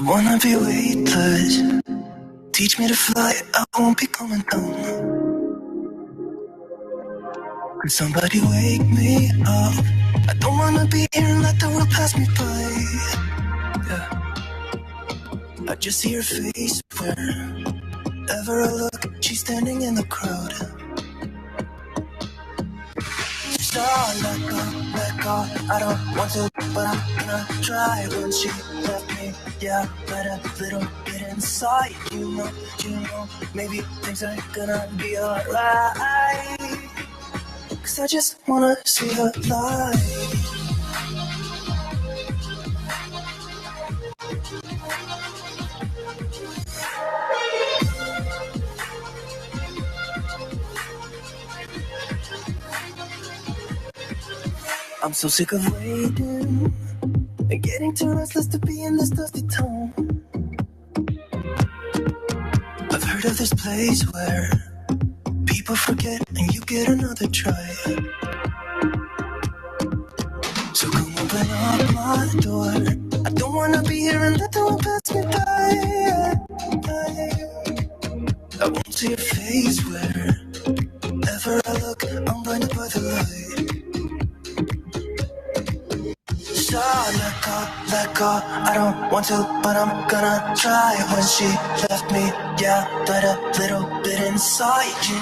wanna be weightless. Teach me to fly, I won't be coming down. Could somebody wake me up? I don't wanna be here and let the world pass me by. Yeah. I just see her face wherever I look. She's standing in the crowd. So let go, I don't want to, but I'm gonna try. When she left me, yeah, let a little bit inside. You know, maybe things are gonna be alright. Cause I just wanna see the light. I'm so sick of waiting and getting too restless to be in this dusty town. I've heard of this place where people forget and you get another try. So come open up my door. I don't wanna be here and let the world pass me by. I won't see your face wherever I look. I'm blinded by the light. So let go, I don't want to, but I'm gonna try. When she left me, yeah, let a little bit inside. You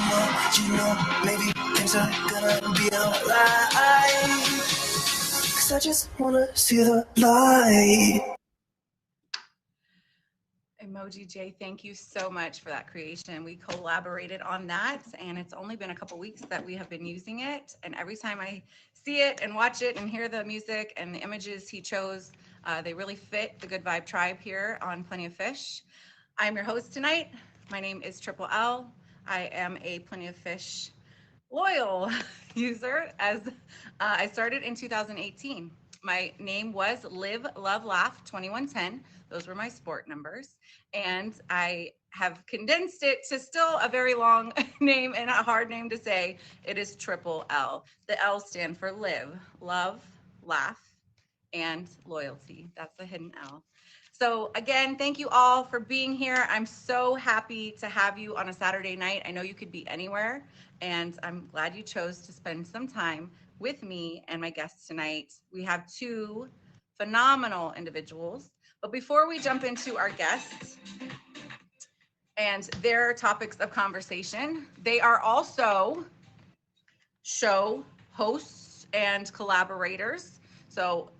know, maybe things are gonna be alright. Cause I just wanna see the light. Emoji J, thank you so much for that creation. We collaborated on that, and it's only been a couple weeks that we have been using it. And every time I see it and watch it and hear the music and the images he chose, they really fit the Good Vibe Tribe here on Plenty of Fish. I'm your host tonight. My name is Triple L. I am a Plenty of Fish loyal user as I started in 2018. My name was Live, Love, Laugh 2110. Those were my sport numbers. And I have condensed it to still a very long name and a hard name to say. It is Triple L. The L stand for Live, Love, Laugh, and Loyalty. That's the hidden L. So again, thank you all for being here. I'm so happy to have you on a Saturday night. I know you could be anywhere, and I'm glad you chose to spend some time with me and my guests tonight. We have two phenomenal individuals. But before we jump into our guests and their topics of conversation, they are also show hosts and collaborators. So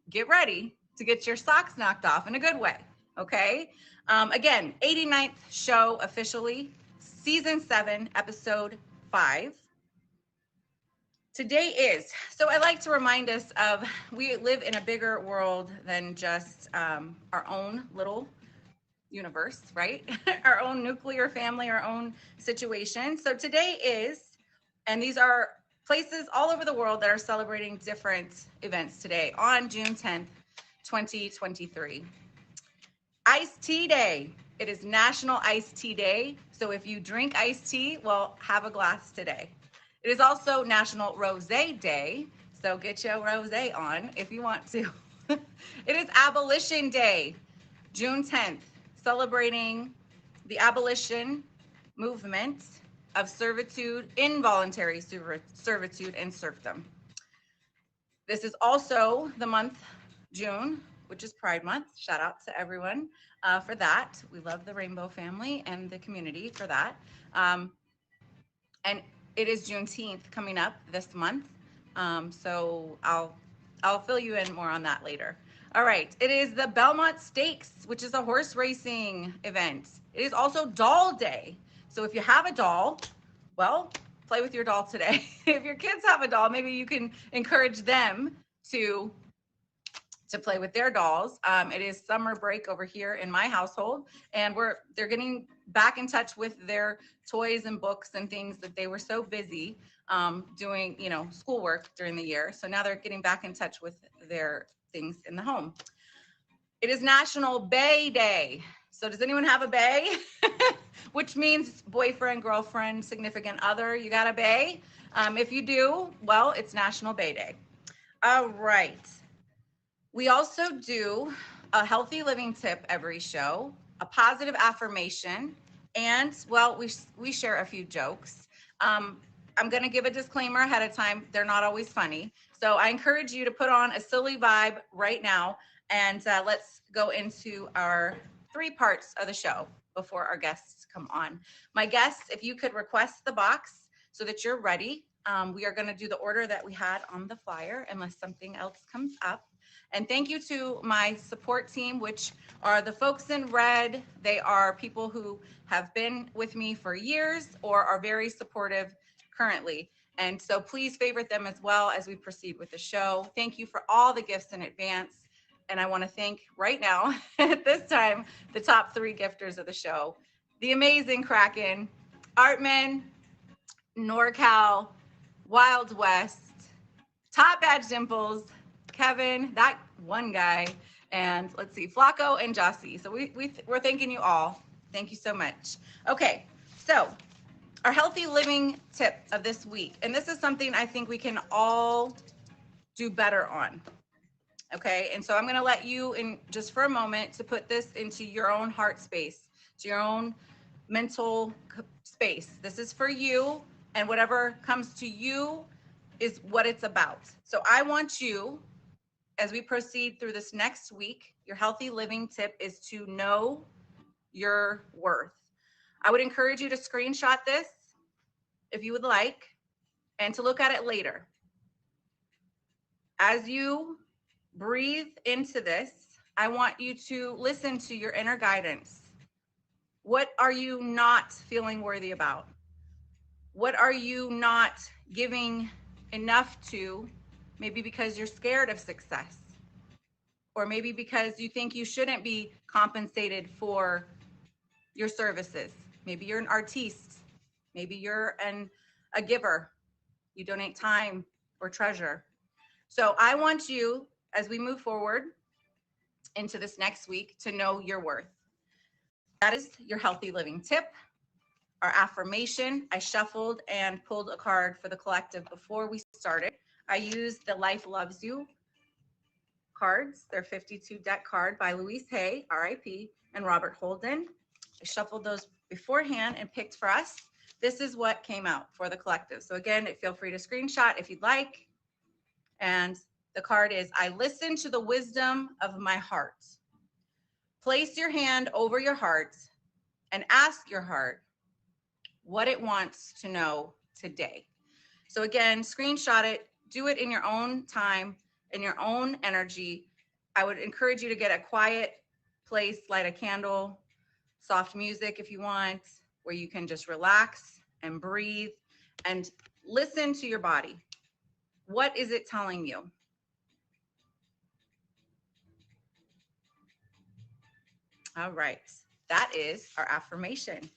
get ready to get your socks knocked off in a good way, okay? Again, 89th show officially, season 7, episode 5. Today is, so I like to remind us of, we live in a bigger world than just our own little universe, right? Our own nuclear family, our own situation. So today is, and these are places all over the world that are celebrating different events today on June 10th, 2023. Iced Tea Day. It is National Iced Tea Day. So if you drink iced tea, well, have a glass today. It is also National Rosé Day, so get your rosé on if you want to. It is Abolition Day, June 10th, celebrating the abolition movement of servitude, involuntary servitude, and serfdom. This is also the month June, which is Pride Month. Shout out to everyone for that. We love the Rainbow family and the community for that. And it is Juneteenth coming up this month. So I'll fill you in more on that later. All right, it is the Belmont Stakes, which is a horse racing event. It is also Doll Day. So if you have a doll, well, play with your doll today. If your kids have a doll, maybe you can encourage them to play with their dolls. It is summer break over here in my household, and they're getting back in touch with their toys and books and things that they were so busy doing, schoolwork during the year. So now they're getting back in touch with their things in the home. It is National Bae Day. So does anyone have a bae? Which means boyfriend, girlfriend, significant other. You got a bae? If you do, well, it's National Bae Day. All right. We also do a healthy living tip every show, a positive affirmation, and well, we share a few jokes. I'm going to give a disclaimer ahead of time. They're not always funny. So I encourage you to put on a silly vibe right now, and let's go into our 3 parts of the show before our guests come on. My guests, if you could request the box so that you're ready. We are going to do the order that we had on the flyer unless something else comes up. And thank you to my support team, which are the folks in red. They are people who have been with me for years or are very supportive currently. And so please favorite them as well as we proceed with the show. Thank you for all the gifts in advance. And I want to thank right now, at this time, the top 3 gifters of the show. The amazing Kraken, Artman, NorCal, Wild West, Top Badge Dimples, Kevin, that one guy, and let's see, Flacco and Jossie. So we're thanking you all. Thank you so much. Okay, so our healthy living tip of this week, and this is something I think we can all do better on. Okay, and so I'm going to let you in just for a moment to put this into your own heart space, to your own mental space. This is for you, and whatever comes to you is what it's about. So I want you, as we proceed through this next week, your healthy living tip is to know your worth. I would encourage you to screenshot this if you would like, and to look at it later. As you breathe into this, I want you to listen to your inner guidance. What are you not feeling worthy about? What are you not giving enough to? Maybe because you're scared of success, or maybe because you think you shouldn't be compensated for your services. Maybe you're an artiste. Maybe you're a giver. You donate time or treasure. So I want you, as we move forward into this next week, to know your worth. That is your healthy living tip. Our affirmation, I shuffled and pulled a card for the collective before we started. I used the Life Loves You cards. They're 52 deck card by Louise Hay, RIP, and Robert Holden. I shuffled those beforehand and picked for us. This is what came out for the collective. So again, feel free to screenshot if you'd like. And the card is, I listen to the wisdom of my heart. Place your hand over your heart and ask your heart what it wants to know today. So again, screenshot it, do it in your own time, in your own energy. I would encourage you to get a quiet place, light a candle, soft music if you want, where you can just relax and breathe and listen to your body. What is it telling you? All right, that is our affirmation.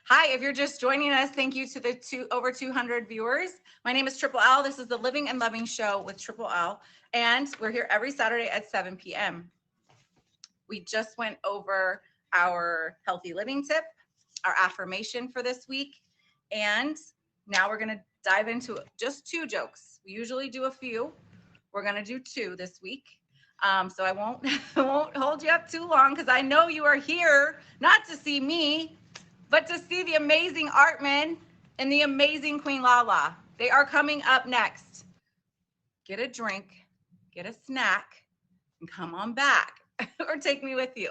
Hi, if you're just joining us, thank you to the over 200 viewers. My name is Triple L. This is the Living and Loving Show with Triple L, and we're here every Saturday at 7 p.m. We just went over our healthy living tip, our affirmation for this week, and now we're going to dive into just 2 jokes. We usually do a few. We're going to do 2 this week. So I won't hold you up too long, because I know you are here not to see me, but to see the amazing Artman and the amazing Queen Lala. They are coming up next. Get a drink, get a snack, and come on back, or take me with you.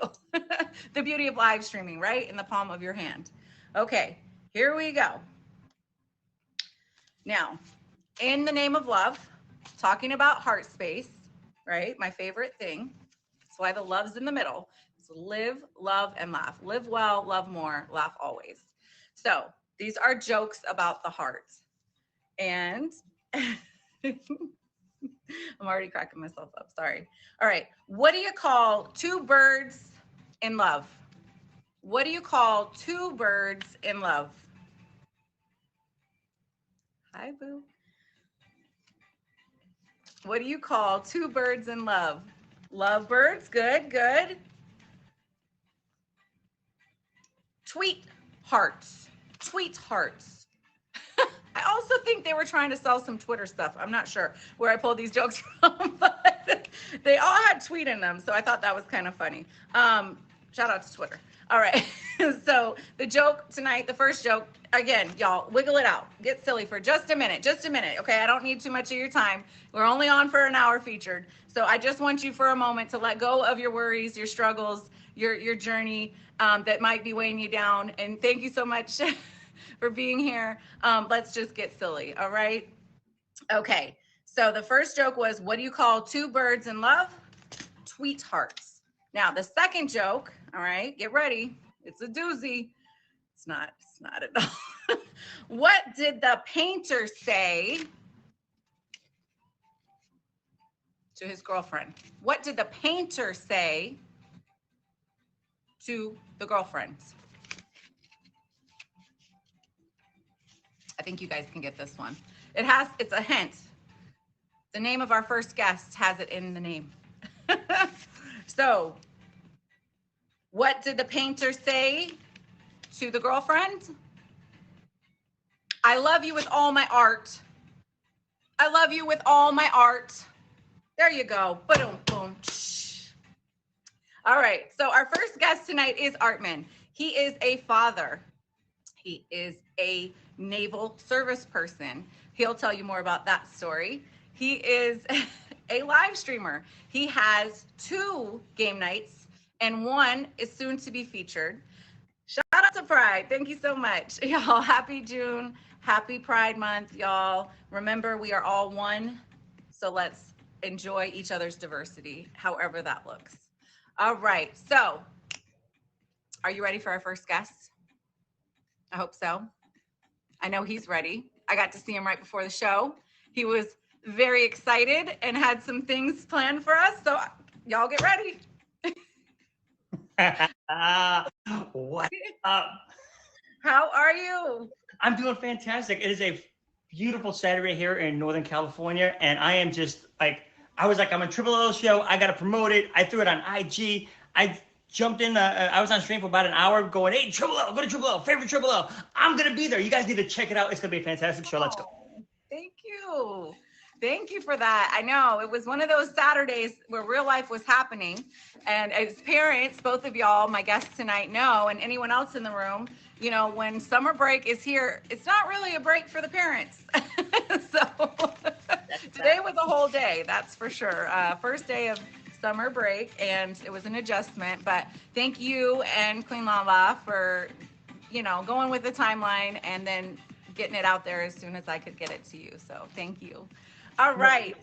The beauty of live streaming, right? In the palm of your hand. Okay, here we go. Now, in the name of love, talking about heart space, right? My favorite thing. That's why the love's in the middle. So live, love, and laugh. Live well, love more, laugh always. So these are jokes about the heart. And I'm already cracking myself up. Sorry. All right. What do you call 2 birds in love? What do you call 2 birds in love? Hi, boo. What do you call 2 birds in love? Lovebirds. Good, good. Tweet hearts. Tweet hearts. I also think they were trying to sell some Twitter stuff. I'm not sure where I pulled these jokes from, but they all had tweeting them. So I thought that was kind of funny. Shout out to Twitter. All right. So the joke tonight, the first joke, again, y'all, wiggle it out. Get silly for just a minute. Just a minute. Okay. I don't need too much of your time. We're only on for an hour featured. So I just want you for a moment to let go of your worries, your struggles, your journey that might be weighing you down. And thank you so much for being here. Let's just get silly. All right. Okay. So the first joke was, what do you call two birds in love? Tweethearts. Now the second joke, all right, get ready. It's a doozy. It's not at all. What did the painter say to his girlfriend? What did the painter say to the girlfriend? I think you guys can get this one. It's a hint. The name of our first guest has it in the name. So, what did the painter say to the girlfriend? I love you with all my art. I love you with all my art. There you go. Boom, boom. All right. So our first guest tonight is Artman. He is a father. He is a naval service person. He'll tell you more about that story. He is a live streamer. He has 2 game nights and 1 is soon to be featured. Shout out to Pride. Thank you so much. Y'all, happy June. Happy Pride Month, y'all. Remember, we are all one. So let's enjoy each other's diversity, however that looks. All right. So are you ready for our first guest? I hope so. I know he's ready. I got to see him right before the show. He was very excited and had some things planned for us. So y'all get ready. What up? How are you? I'm doing fantastic. It is a beautiful Saturday here in Northern California. And I am just like, I'm on Triple L show. I got to promote it. I threw it on IG. I jumped in. I was on stream for about an hour going, hey, Triple L, go to Triple L, favorite Triple L. I'm going to be there. You guys need to check it out. It's going to be a fantastic show. Let's go. Thank you. Thank you for that. I know it was one of those Saturdays where real life was happening. And as parents, both of y'all, my guests tonight know, and anyone else in the room, you know, when summer break is here, it's not really a break for the parents. So today was a whole day, that's for sure. First day of summer break, and it was an adjustment. But thank you and Queen Lala for, you know, going with the timeline and then getting it out there as soon as I could get it to you. So thank you. All right.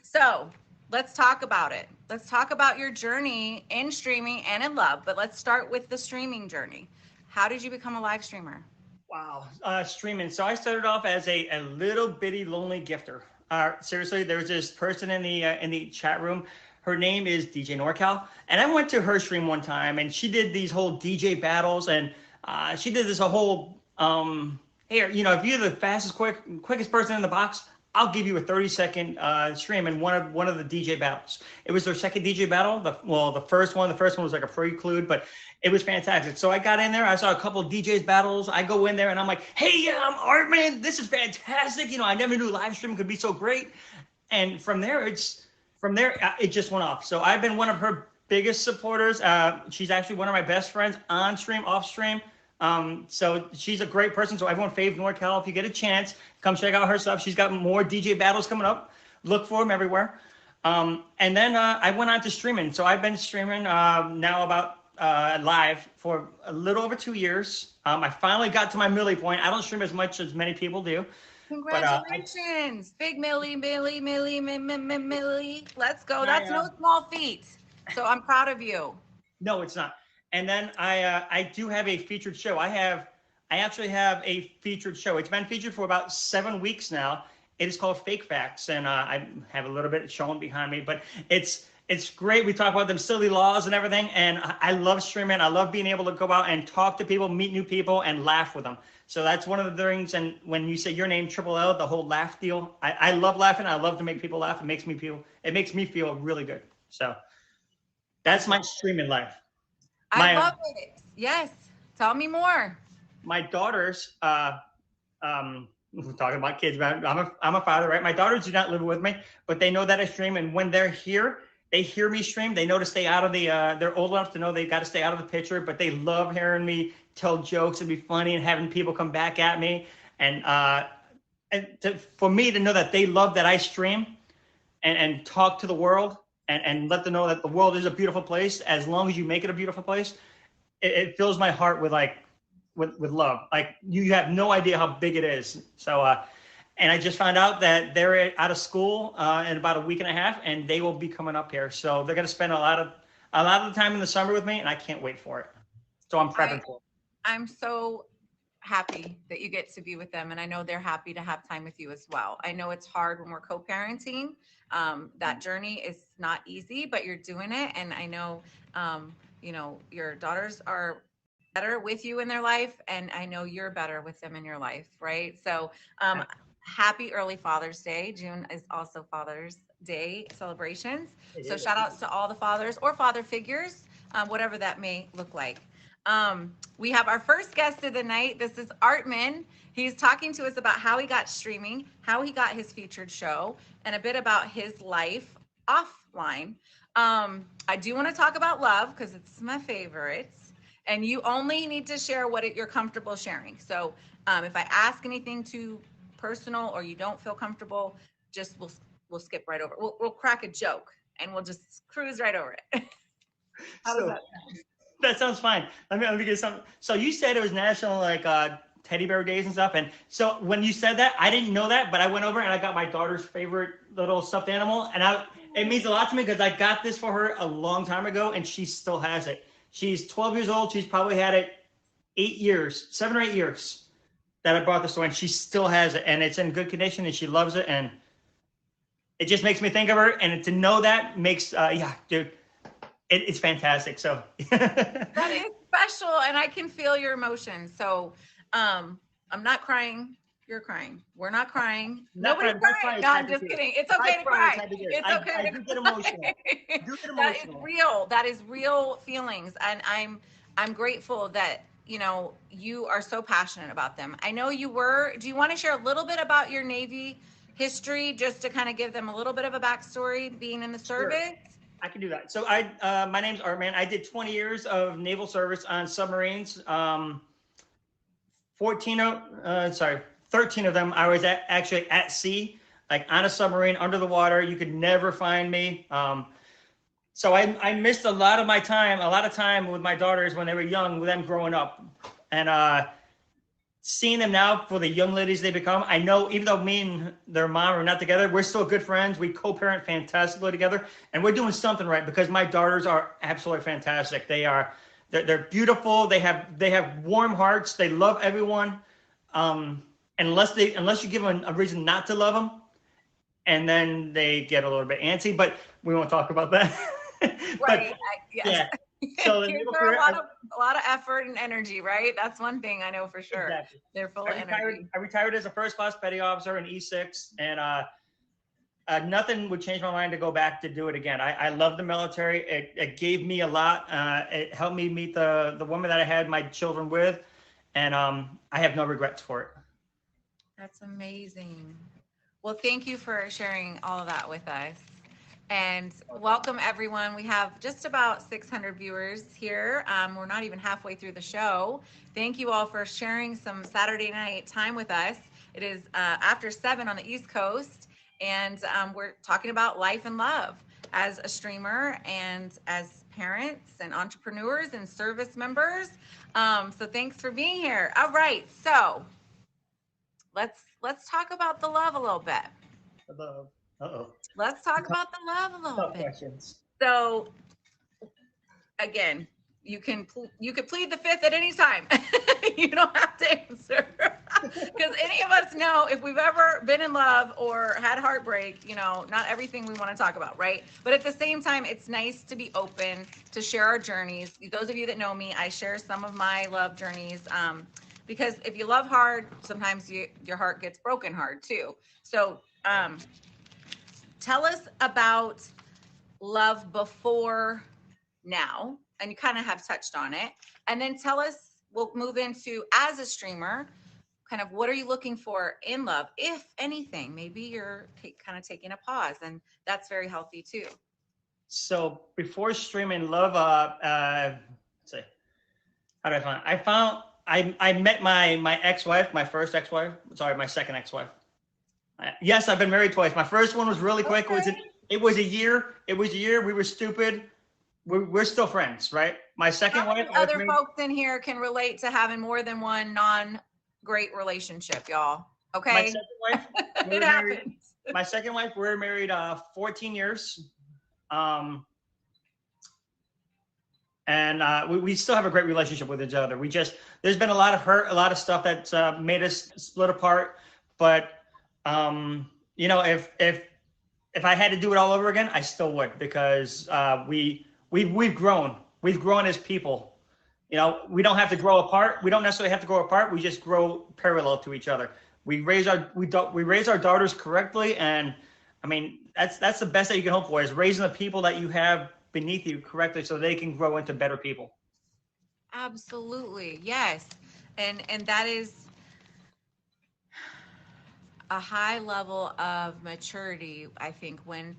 So let's talk about it. Let's talk about your journey in streaming and in love, but let's start with the streaming journey. How did you become a live streamer? Wow. Streaming. So I started off as a little bitty lonely gifter. Seriously, there was this person in the chat room. Her name is DJ NorCal. And I went to her stream one time and she did these whole DJ battles and she did this whole, hey, you know, if you're the fastest, quickest person in the box, I'll give you a 30-second stream in one of the DJ battles. It was their second DJ battle. The first one was like a prelude, but it was fantastic. So I got in there. I saw a couple of DJs battles. I go in there and I'm like, hey, yeah, I'm Artman. This is fantastic. You know, I never knew live streaming could be so great. And from there, it just went off. So I've been one of her biggest supporters. She's actually one of my best friends on stream, off stream. So she's a great person. So everyone fave NorCal. If you get a chance, come check out her stuff. She's got more DJ battles coming up. Look for them everywhere. And then I went on to streaming. So I've been streaming now about live for a little over 2 years. I finally got to my Millie point. I don't stream as much as many people do. Congratulations. Big Millie. Let's go. That's no small feat. So I'm proud of you. No, it's not. And then I do have a featured show. I actually have a featured show. It's been featured for about 7 weeks now. It is called Fake Facts, and I have a little bit shown behind me, but it's great. We talk about them silly laws and everything, and I love streaming. I love being able to go out and talk to people, meet new people, and laugh with them. So that's one of the things. And when you say your name, Triple L, the whole laugh deal, I love laughing. I love to make people laugh. It makes me feel really good. So that's my streaming life. I love it. Yes. Tell me more. My daughters, we're talking about kids, but I'm a father, right? My daughters do not live with me, but they know that I stream. And when they're here, they hear me stream. They know to stay out of the. They're old enough to know they've got to stay out of the picture, but they love hearing me tell jokes and be funny and having people come back at me. For me to know that they love that I stream and talk to the world and let them know that the world is a beautiful place as long as you make it a beautiful place, it fills my heart with with love. Like you have no idea how big it is. So and I just found out that they're out of school in about a week and a half, and they will be coming up here. So they're going to spend a lot of the time in the summer with me, and I can't wait for it. So I'm prepping for it. I'm so happy that you get to be with them, and I know they're happy to have time with you as well. I know it's hard when we're co-parenting. That journey is not easy, but you're doing it, and I know you know, your daughters are better with you in their life, and I know you're better with them in your life, right? So happy early Father's Day. June is also Father's Day celebrations. So shout outs to all the fathers or father figures, whatever that may look like. We have our first guest of the night. This is Artman. He's talking to us about how he got streaming, how he got his featured show, and a bit about his life offline. I do want to talk about love because it's my favorite, and you only need to share what you're comfortable sharing. So if I ask anything too personal or you don't feel comfortable, just we'll skip right over. We'll crack a joke and we'll just cruise right over it. How does that sound? That sounds fine. Let me get something. So you said it was National Teddy Bear Days and stuff, and so when you said that, I didn't know that, but I went over and I got my daughter's favorite little stuffed animal, and it means a lot to me because I got this for her a long time ago, and she still has it. She's 12 years old. She's probably had it 7 or 8 years that I brought this to her, and she still has it, and it's in good condition, and she loves it, and it just makes me think of her, and to know that makes, yeah, dude, it's fantastic. So that is special, and I can feel your emotions. So I'm not crying. You're crying. We're not crying. Nobody's crying. No, I'm just kidding. It's okay to cry. It's okay. I do get emotional. That is real. That is real feelings, and I'm grateful that you are so passionate about them. I know you were. Do you want to share a little bit about your Navy history, just to kind of give them a little bit of a backstory, being in the service? Sure. I can do that. So my name's Artman. I did 20 years of naval service on submarines. 13 of them I was actually at sea, like on a submarine under the water. You could never find me. So I missed a lot of time with my daughters when they were young, with them growing up. And seeing them now for the young ladies they become, I know even though me and their mom are not together, we're still good friends. We co-parent fantastically together, and we're doing something right because my daughters are absolutely fantastic. They're beautiful. They have warm hearts. They love everyone. Unless you give them a reason not to love them, and then they get a little bit antsy, but we won't talk about that. Right. Yes. Yeah. So kids are a lot of effort and energy, right? That's one thing I know for sure. Exactly. They're full of energy. I retired as a first class petty officer in E6, and nothing would change my mind to go back to do it again. I love the military. It gave me a lot. It helped me meet the woman that I had my children with, and I have no regrets for it. That's amazing. Well, thank you for sharing all of that with us. And welcome, everyone. We have just about 600 viewers here. We're not even halfway through the show. Thank you all for sharing some Saturday night time with us. It is after 7 on the East Coast, and we're talking about life and love as a streamer and as parents and entrepreneurs and service members. So thanks for being here. All right, so let's talk about the love a little bit. Let's talk about the love a little bit. Questions. So again, you could plead the fifth at any time. You don't have to answer, because any of us know if we've ever been in love or had heartbreak, not everything we want to talk about, right? But at the same time, it's nice to be open to share our journeys. Those of you that know me, I share some of my love journeys, because if you love hard, sometimes your heart gets broken hard too. So tell us about love before now, and you kind of have touched on it. And then tell us, we'll move into, as a streamer, kind of what are you looking for in love, if anything? Maybe you're kind of taking a pause, and that's very healthy too. So before streaming love, let's see, how did I find? I met my ex-wife, my first ex-wife. Sorry, my second ex-wife. Yes, I've been married twice. My first one was really quick. Okay. It was a year. It was a year. We were stupid. We're still friends, right? My second How wife, many I was other married. folks in here can relate to having more than one non-great relationship, y'all? My Okay, second wife, we it were married. happens. My second wife, we were married 14 years. Um, and we still have a great relationship with each other. There's been a lot of hurt, a lot of stuff that's made us split apart. But you know, if I had to do it all over again, I still would, because we've grown as people. You know, we don't have to grow apart. We don't necessarily have to grow apart. We just grow parallel to each other. We raise our daughters correctly, and I mean that's the best that you can hope for, is raising the people that you have beneath you correctly so they can grow into better people. Absolutely, yes, and that is a high level of maturity, I think, when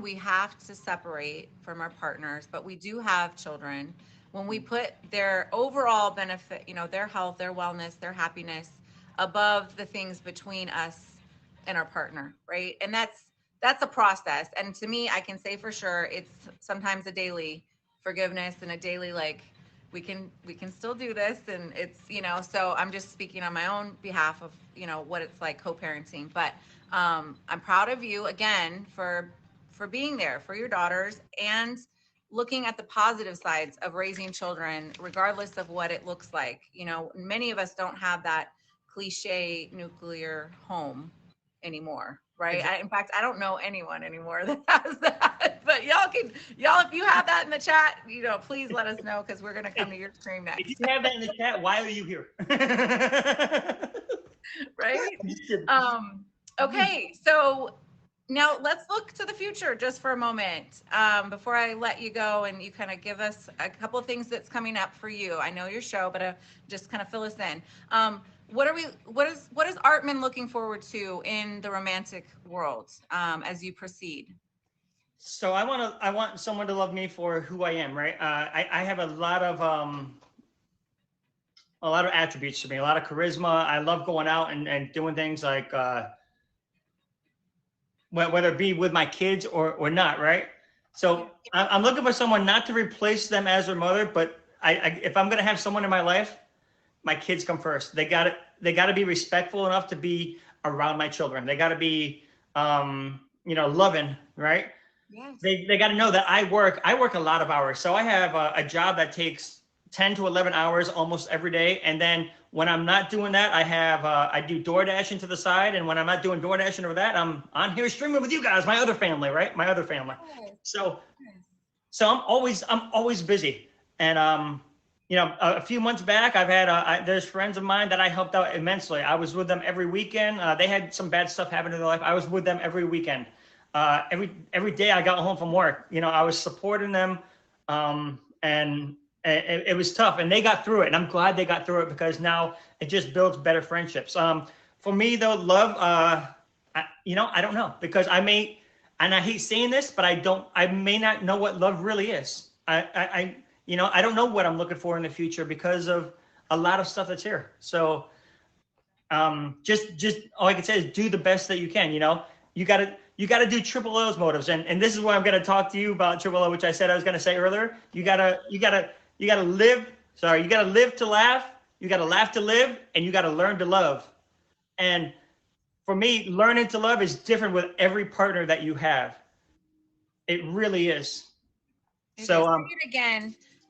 we have to separate from our partners, but we do have children, when we put their overall benefit, you know, their health, their wellness, their happiness above the things between us and our partner, right? And that's a process. And to me, I can say for sure it's sometimes a daily forgiveness and a daily, like, we can still do this, and it's, you know, so I'm just speaking on my own behalf of, you know, what it's like co-parenting. But I'm proud of you again for being there for your daughters and looking at the positive sides of raising children regardless of what it looks like. You know, many of us don't have that cliche nuclear home anymore, right? In fact, I don't know anyone anymore that has that. But y'all, if you have that in the chat, you know, please let us know, because we're gonna come to your stream next. If you have that in the chat, why are you here? Right? Okay, so now let's look to the future just for a moment, before I let you go and you kind of give us a couple of things that's coming up for you. I know your show, but just kind of fill us in. What is Artman looking forward to in the romantic world, as you proceed? So I want someone to love me for who I am, right? I have a lot of attributes to me, a lot of charisma. I love going out and doing things like, whether it be with my kids or not, right? So I'm looking for someone not to replace them as their mother, but if I'm gonna have someone in my life, my kids come first. They got to be respectful enough to be around my children. They got to be, you know, loving, right? Yes. They got to know that I work a lot of hours. So I have a job that takes 10 to 11 hours almost every day. And then when I'm not doing that, I do DoorDashing to the side. And when I'm not doing DoorDashing or that, I'm on here streaming with you guys, my other family, right? My other family. So I'm always busy. And, you know, a few months back, I've had, there's friends of mine that I helped out immensely. I was with them every weekend. They had some bad stuff happen in their life. I was with them every weekend. Every day I got home from work, you know, I was supporting them. And it was tough, and they got through it. And I'm glad they got through it, because now it just builds better friendships. For me though, love, you know, I don't know, because and I hate saying this, but I may not know what love really is. You know, I don't know what I'm looking for in the future because of a lot of stuff that's here. So, just all I can say is do the best that you can. You know, you gotta do Triple O's motives, and this is what I'm gonna talk to you about Triple O, which I said I was gonna say earlier. You gotta live. Sorry, you gotta live to laugh. You gotta laugh to live, and you gotta learn to love. And for me, learning to love is different with every partner that you have. It really is. So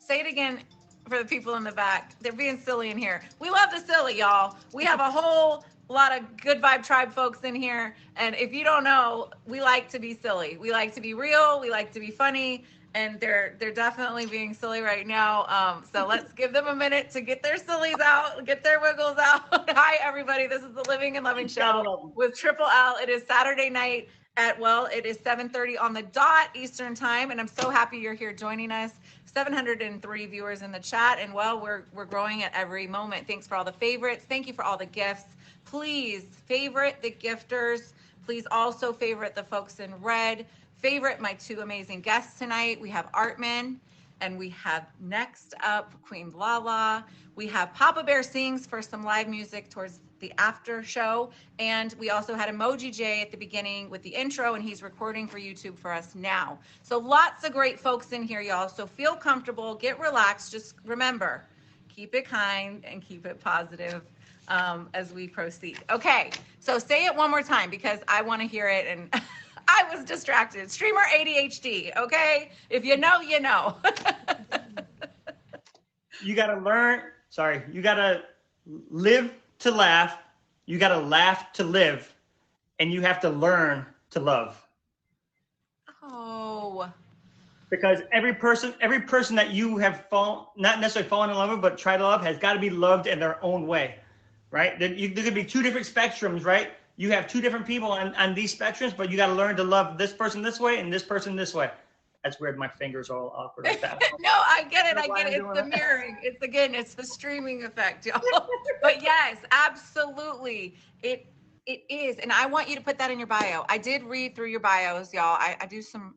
say it again for the people in the back. They're being silly in here. We love the silly, y'all. We have a whole lot of Good Vibe Tribe folks in here. And if you don't know, we like to be silly. We like to be real. We like to be funny. And they're definitely being silly right now. So let's give them a minute to get their sillies out, get their wiggles out. Hi, everybody. This is the Living and Loving Show with Triple L. It is Saturday night it is 7:30 on the dot Eastern time. And I'm so happy you're here joining us. 703 viewers in the chat. And we're growing at every moment. Thanks for all the favorites. Thank you for all the gifts. Please favorite the gifters. Please also favorite the folks in red. my two amazing guests tonight. We have Artman, and we have next up Queen Lala. We have Papa Bear Sings for some live music towards the after show. And we also had Emoji J at the beginning with the intro, and he's recording for YouTube for us now. So lots of great folks in here, y'all. So feel comfortable, get relaxed. Just remember, keep it kind and keep it positive as we proceed. Okay, so say it one more time because I want to hear it and I was distracted. Streamer ADHD, okay? If you know, you know. You got to learn, you got to live to laugh. You got to laugh to live. And you have to learn to love. Oh. Because every person that you have not necessarily fallen in love with, but try to love has got to be loved in their own way, right? There could be two different spectrums, right? You have two different people on these spectrums, but you got to learn to love this person this way and this person this way. That's weird. My fingers are all awkward like that. No, I get it. It's the mirroring. It's the streaming effect, y'all. But yes, absolutely. It is. And I want you to put that in your bio. I did read through your bios, y'all. I do some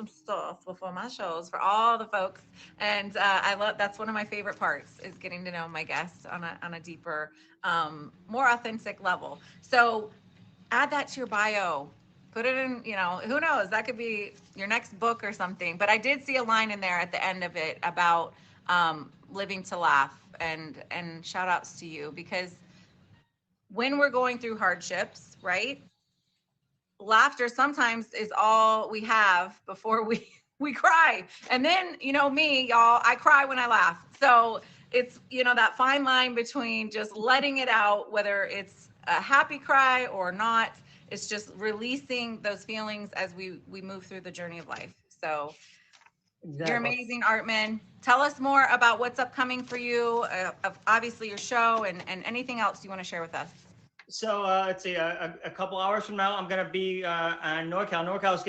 stuff before my shows for all the folks. And that's one of my favorite parts is getting to know my guests on a deeper, more authentic level. So add that to your bio. Put it in, who knows? That could be your next book or something. But I did see a line in there at the end of it about living to laugh, and shout outs to you, because when we're going through hardships, right? Laughter sometimes is all we have before we cry. And then, me, y'all, I cry when I laugh. So it's, that fine line between just letting it out, whether it's a happy cry or not. It's just releasing those feelings as we move through the journey of life. So exactly. You're amazing, Artman. Tell us more about what's upcoming for you, obviously your show and anything else you want to share with us. So let's see, a couple hours from now, I'm going to be on NorCal. NorCal's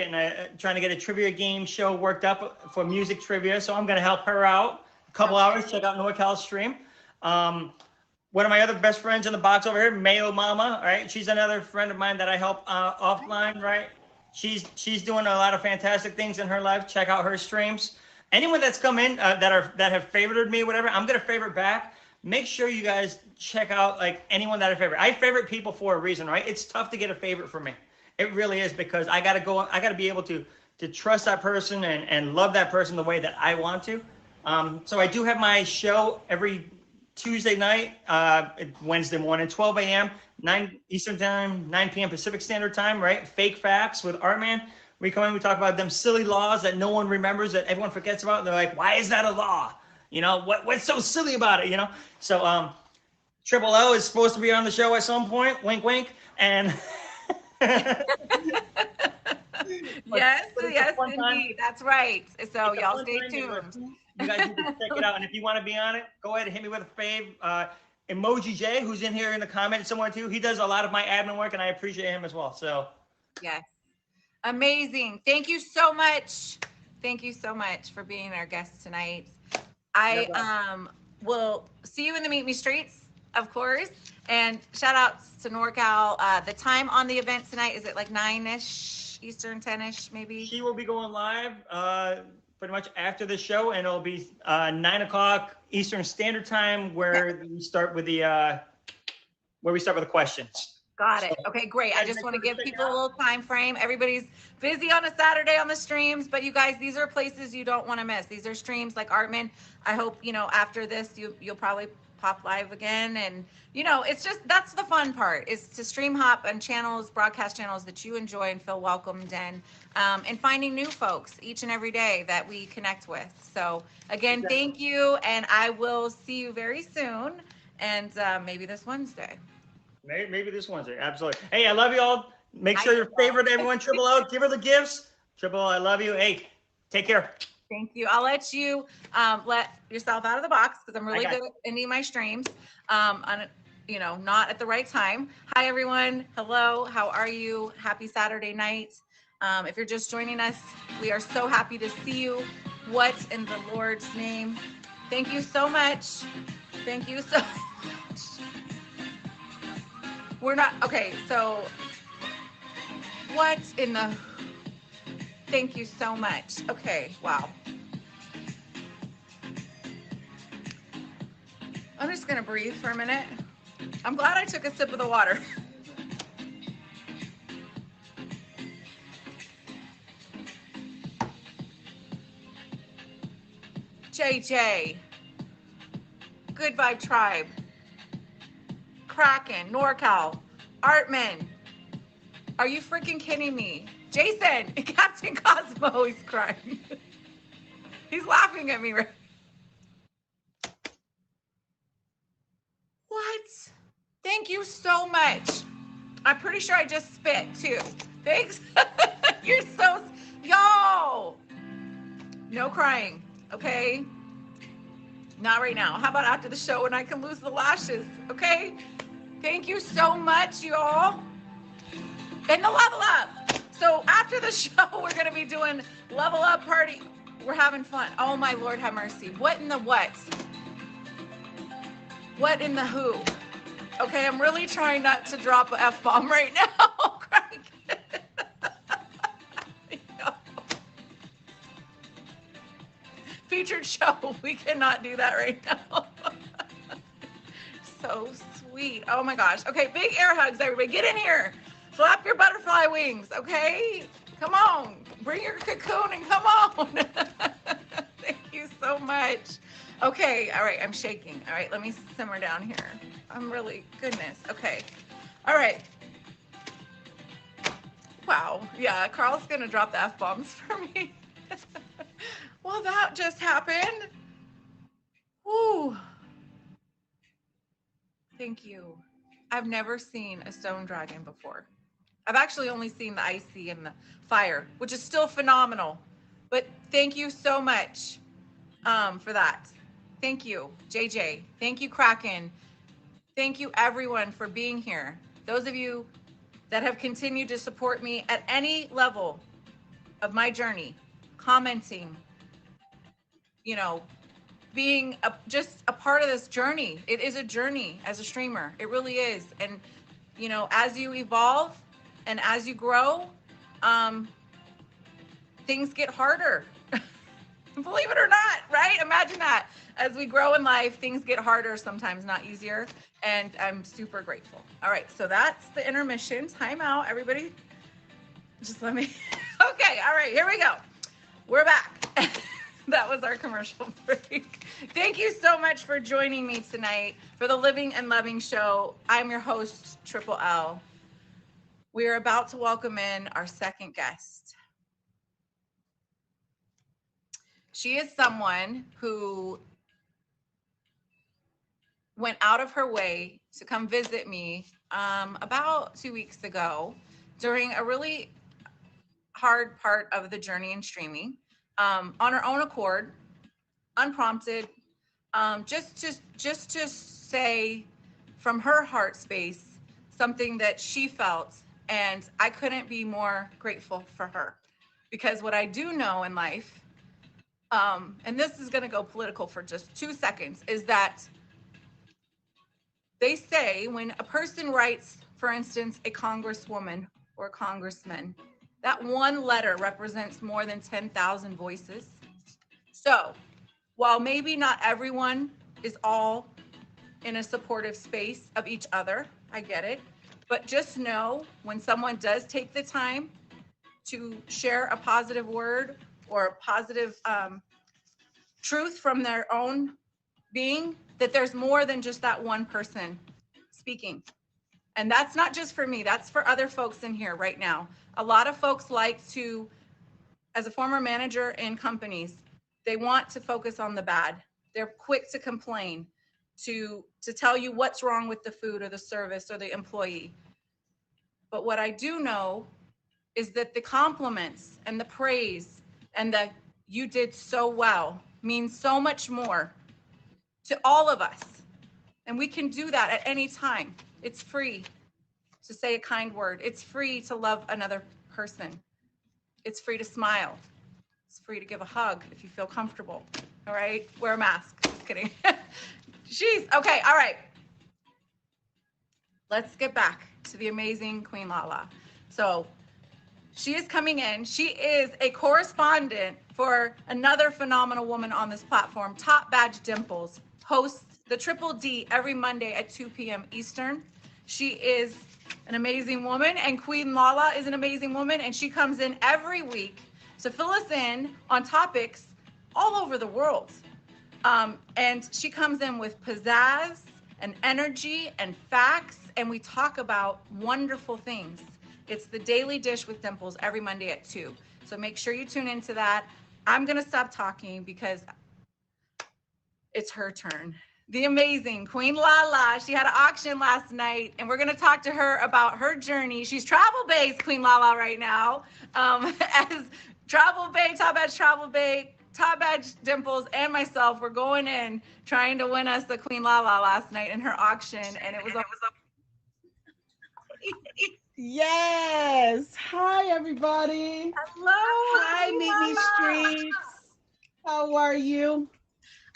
trying to get a trivia game show worked up for music trivia. So I'm going to help her out. A couple hours, check out NorCal's stream. One of my other best friends in the box over here, Mayo Mama, right? She's another friend of mine that I help offline, right? She's doing a lot of fantastic things in her life. Check out her streams. Anyone that's come in that have favorited me, whatever, I'm going to favorite back. Make sure you guys check out anyone that I favorite. I favorite people for a reason, right? It's tough to get a favorite for me. It really is, because I got to be able to trust that person and love that person the way that I want to. So I do have my show every Tuesday night, Wednesday morning, 12 a.m., 9 Eastern Time, 9 p.m. Pacific Standard Time, right? Fake Facts with Artman. We come in, we talk about them silly laws that no one remembers, that everyone forgets about. And they're like, why is that a law? What's so silly about it, So Triple L is supposed to be on the show at some point, wink, wink. And yes, indeed. That's right. So y'all stay tuned. You guys need to check it out. And if you want to be on it, go ahead and hit me with a fave. Emoji J, who's in here in the comments somewhere too, he does a lot of my admin work, and I appreciate him as well. So yes. Amazing. Thank you so much. Thank you so much for being our guest tonight. I will see you in the Meet Me Streets, of course. And shout outs to NorCal. The time on the event tonight, is it like 9-ish Eastern, 10-ish maybe? She will be going live pretty much after the show, and it'll be 9 o'clock Eastern Standard Time, where we start with the questions. Got it. Okay, great. I just want to give people a little time frame. Everybody's busy on a Saturday on the streams, but you guys, these are places you don't want to miss. These are streams like Artman. I hope, after this, you'll probably pop live again. And, it's just, that's the fun part, is to stream hop on channels, broadcast channels that you enjoy and feel welcomed in, and finding new folks each and every day that we connect with. So again, Thank you. And I will see you very soon. And maybe this Wednesday. Maybe this Wednesday. Absolutely. Hey, I love you all. Make sure you're favorite everyone. Triple L, give her the gifts. Triple L, I love you. Hey, take care. Thank you. I'll let you let yourself out of the box, because I'm really good at ending my streams not at the right time. Hi, everyone. Hello. How are you? Happy Saturday night. If you're just joining us, we are so happy to see you. What in the Lord's name? Thank you so much. Thank you so much. We're not, okay, so what in the, Thank you so much. Okay, wow. I'm just gonna breathe for a minute. I'm glad I took a sip of the water. JJ, Good Vibe Tribe, Kraken, NorCal, Artman. Are you freaking kidding me? Jason, Captain Cosmo, he's crying. He's laughing at me right. What? Thank you so much. I'm pretty sure I just spit too. Thanks. You're so, yo. No crying, okay? Not right now. How about after the show when I can lose the lashes, okay? Thank you so much, y'all. And the level up. So after the show, we're gonna be doing level up party. We're having fun. Oh my Lord, have mercy. What in the what? What in the who? Okay, I'm really trying not to drop an F-bomb right now. Featured show. We cannot do that right now. So sweet. Oh my gosh. Okay, big air hugs, everybody. Get in here. Flap your butterfly wings, okay? Come on. Bring your cocoon and come on. Thank you so much. Okay, all right, I'm shaking. All right, let me simmer down here. I'm really, goodness. Okay, all right. Wow, yeah, Carl's gonna drop the F-bombs for me. Well, that just happened. Woo. Thank you. I've never seen a stone dragon before. I've actually only seen the icy and the fire, which is still phenomenal. But thank you so much for that. Thank you, JJ. Thank you, Kraken. Thank you, everyone, for being here. Those of you that have continued to support me at any level of my journey, commenting, you know, being just a part of this journey. It is a journey as a streamer. It really is. And, you know, as you evolve and as you grow, things get harder. Believe it or not, right? Imagine that. As we grow in life, things get harder, sometimes not easier. And I'm super grateful. All right, so that's the intermission. Time out, everybody. Just let me, okay, all right, here we go. We're back. That was our commercial break. Thank you so much for joining me tonight for the Living and Loving Show. I'm your host, Triple L. We are about to welcome in our second guest. She is someone who went out of her way to come visit me about 2 weeks ago during a really hard part of the journey in streaming. On her own accord, unprompted, just to say from her heart space something that she felt, and I couldn't be more grateful for her, because what I do know in life, and this is going to go political for just 2 seconds, is that they say when a person writes, for instance, a congresswoman or congressman, that one letter represents more than 10,000 voices. So while maybe not everyone is all in a supportive space of each other, I get it, but just know when someone does take the time to share a positive word or a positive truth from their own being, that there's more than just that one person speaking. And that's not just for me, that's for other folks in here right now. A lot of folks like to, as a former manager in companies, they want to focus on the bad. They're quick to complain, to tell you what's wrong with the food or the service or the employee. But what I do know is that the compliments and the praise and the "you did so well" means so much more to all of us. And we can do that at any time. It's free to say a kind word. It's free to love another person. It's free to smile. It's free to give a hug if you feel comfortable. All right? Wear a mask. Just kidding. Jeez. Okay. All right. Let's get back to the amazing Queen Lala. So She is coming in. She is a correspondent for another phenomenal woman on this platform, Top Badge Dimples, hosts the Triple D every Monday at 2 p.m. Eastern. She is an amazing woman, and Queen Lala is an amazing woman, and she comes in every week to fill us in on topics all over the world. And she comes in with pizzazz and energy and facts, and we talk about wonderful things. It's the Daily Dish with Dimples every Monday at 2. So make sure you tune into that. I'm going to stop talking because it's her turn. The amazing Queen Lala. She had an auction last night, and we're going to talk to her about her journey. She's travel-based, Queen Lala, right now. As Travel Bay, Top Badge Travel Bay, Top Badge Dimples, and myself were going in trying to win us the Queen Lala last night in her auction, and it was a Yes. Hi, everybody. hello. Hi, Queen Meet Me Lala. Streets. How are you?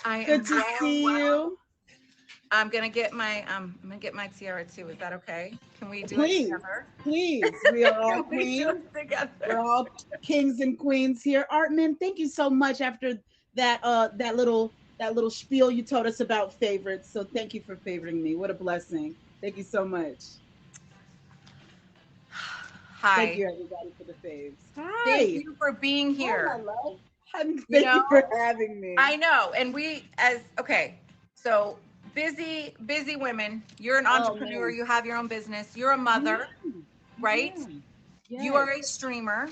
I am Good to see you. I'm gonna get my tiara too. Is that okay? Can we do Please. it together? Please. We are all Can we do queens. it together? We're all kings and queens here. Artman, thank you so much after that that little spiel you told us about favorites. So thank you for favoring me. What a blessing. Thank you so much. Hi. Thank you, everybody, for the faves. Hi. Thank you for being Hi, here. my love. Thank you for having me. I know, and so busy women. You're an entrepreneur. You have your own business. You're a mother, right? Yeah. You are a streamer.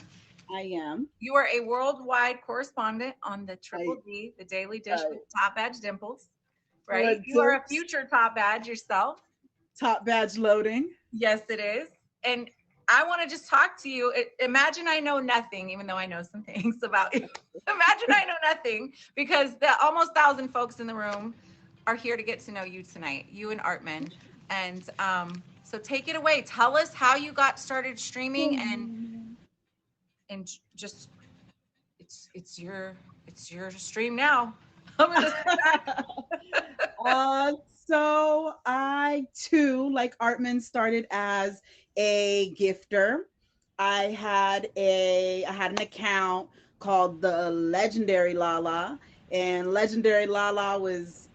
I am. You are a worldwide correspondent on the Triple D, the Daily Dish with Top Badge Dimples, right? You are a future Top Badge yourself. Top Badge loading. Yes, it is. And I want to just talk to you. Imagine I know nothing, even though I know some things about you. Imagine I know nothing, because the almost 1,000 folks in the room are here to get to know you tonight, you and Artman. And so take it away. Tell us how you got started streaming, and just it's your stream now. I'm gonna so I too, like Artman, started as a gifter. I had an account called the Legendary Lala, and Legendary Lala was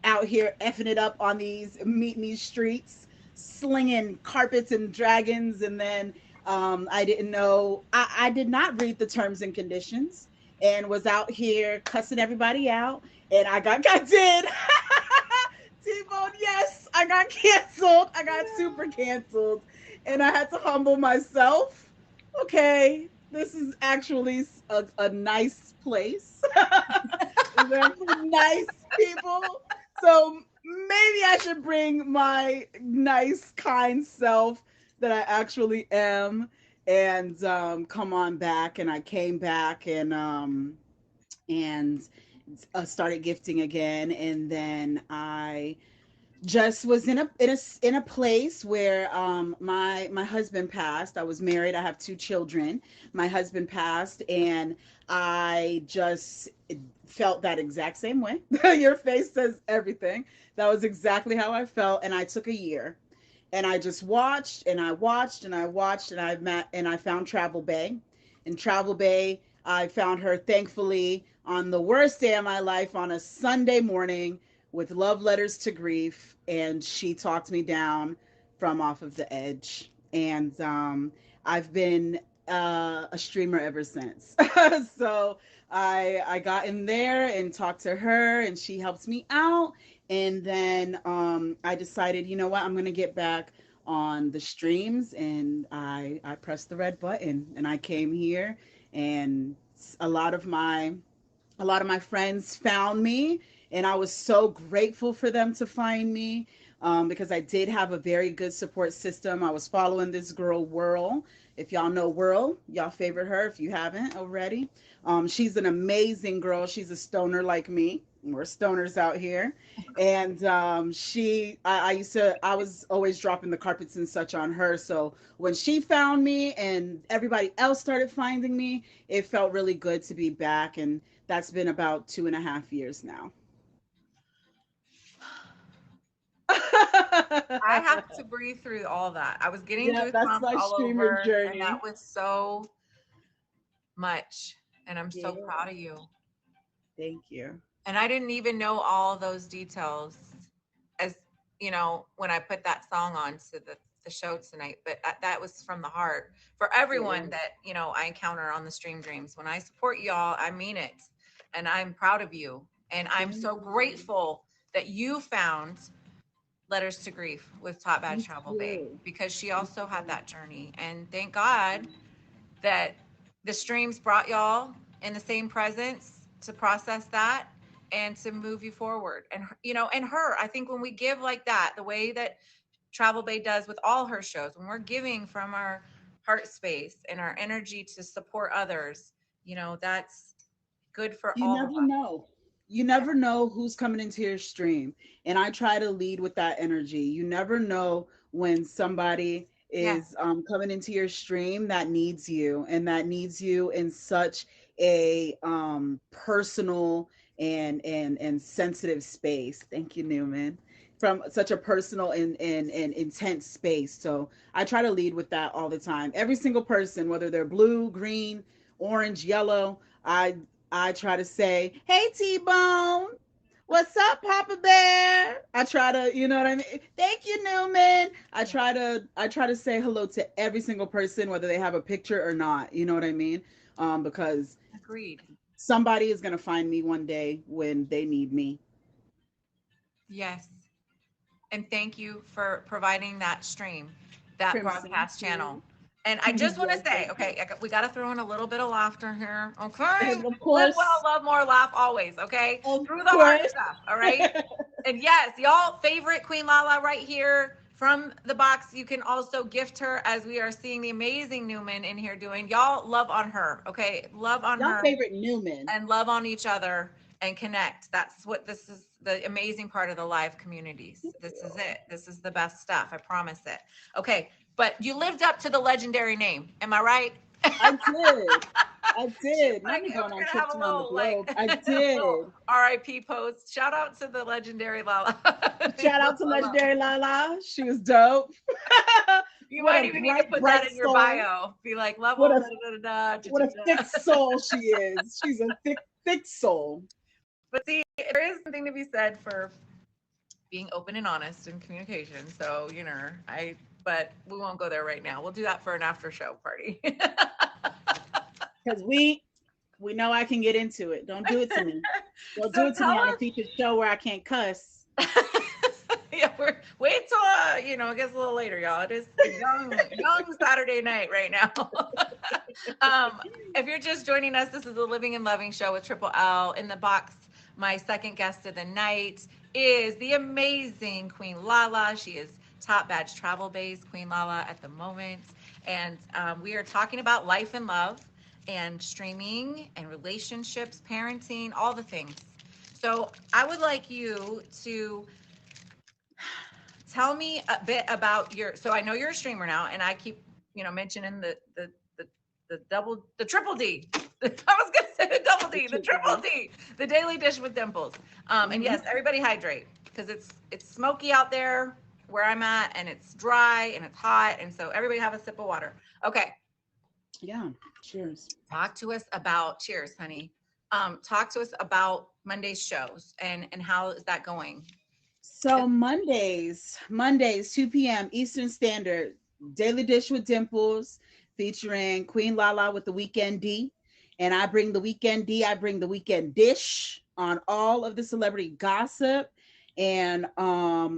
out here effing it up on these Meet Me streets, slinging carpets and dragons. And then I didn't know, I did not read the terms and conditions, and was out here cussing everybody out, and I did. T-Bone, yes, I got canceled. I got super canceled. And I had to humble myself. Okay, this is actually a nice place. They're nice people. So maybe I should bring my nice, kind self that I actually am, and come on back. And I came back and started gifting again. And then I just was in a place where my husband passed. I was married. I have 2 children. My husband passed, and I just felt that exact same way. Your face says everything. That was exactly how I felt, and I took a year, and I just watched and I watched and I watched, and I found Travel Bay. In Travel Bay, I found her, thankfully, on the worst day of my life, on a Sunday morning, with love letters to grief, and she talked me down from off of the edge. And I've been a streamer ever since. So I got in there and talked to her, and she helped me out. And then I decided, you know what, I'm gonna get back on the streams, and I pressed the red button, and I came here, and a lot of my friends found me, and I was so grateful for them to find me, because I did have a very good support system. I was following this girl, Whirl. If y'all know Whirl, y'all favorite her if you haven't already. She's an amazing girl. She's a stoner like me. We're stoners out here. And I was always dropping the carpets and such on her. So when she found me and everybody else started finding me, it felt really good to be back. And that's been about 2.5 years now. I have to breathe through all that. I was getting Yeah, that's goosebumps my all streamer over, and journey. that was so much. And I'm so Yeah, proud of you. thank you. And I didn't even know all those details as when I put that song on to the show tonight. But that was from the heart for everyone Yeah. that I encounter on the Stream Dreams. When I support y'all, I mean it, and I'm proud of you. And I'm Thank so you. grateful that you found Letters to Grief with Top Bad Me Travel Babe, too. because she Me also had too. that journey. And thank God that the streams brought y'all in the same presence to process that and to move you forward. And and her, I think when we give like that, the way that Travel Bay does with all her shows, when we're giving from our heart space and our energy to support others, that's good for You all of never us. know. You never know who's coming into your stream. And I try to lead with that energy. You never know when somebody Yes, is coming into your stream that needs you, and that needs you in such a personal and sensitive space. Thank you, Newman. From such a personal and intense space. So I try to lead with that all the time. Every single person, whether they're blue, green, orange, yellow, I try to say, "Hey, T-Bone, what's up, Papa Bear?" I try to, you know what I mean? Thank you, Newman. I try to say hello to every single person, whether they have a picture or not. You know what I mean? Because agreed. somebody is gonna find me one day when they need me. Yes. And thank you for providing that stream, that Crimson. broadcast channel. And I just want to Yes, say, thank you. okay, we got to throw in a little bit of laughter here. Okay. And of Live well, course, love more, laugh always. Okay. of Through the hard course. stuff. All right. And yes, y'all favorite Queen Lala right here from the box. You can also gift her, as we are seeing the amazing Newman in here doing. Y'all love on her. Okay. Love on Y'all her favorite Newman. and love on each other and connect. That's what this is, the amazing part of the live communities. This is it. This is the best stuff. I promise it. Okay. But you lived up to the legendary name. Am I right? I did. I She's did. Not like, me hey, going we're on gonna have trips a around the little like globe. I little did. RIP post. Shout out to the legendary Lala. Shout out to Legendary Lala. She was dope. You What might a even need to bright, put that bright in your soul. bio. Be like What level a da da da da what a da thick da. soul she is. She's a thick, thick soul. But see, there is something to be said for being open and honest in communication. So, but we won't go there right now. We'll do that for an after show party. Because we know I can get into it. Don't do it to me. Don't do So it to me tell on a us. featured show where I can't cuss. Yeah, wait till it gets a little later, y'all. It is young Saturday night right now. If you're just joining us, this is the Living and Loving Show with Triple L. In the box, my second guest of the night is the amazing Queen Lala. She is Top Badge Travel Base Queen Lala at the moment, and we are talking about life and love, and streaming and relationships, parenting, all the things. So I would like you to tell me a bit about so I know you're a streamer now, and I keep mentioning the triple D. I was gonna say the double D, the triple D, the daily dish with dimples. And Mhm. yes, everybody hydrate, because it's smoky out there where I'm at, and it's dry and it's hot, and so everybody have a sip of water. Okay, Yeah. Cheers. talk to us about, cheers, honey. Talk to us about Monday's shows, and how is that going? So Mondays, 2 p.m. Eastern Standard, Daily Dish with Dimples, featuring Queen Lala with the Weekend D. And I bring the Weekend D, I bring the Weekend Dish on all of the celebrity gossip. And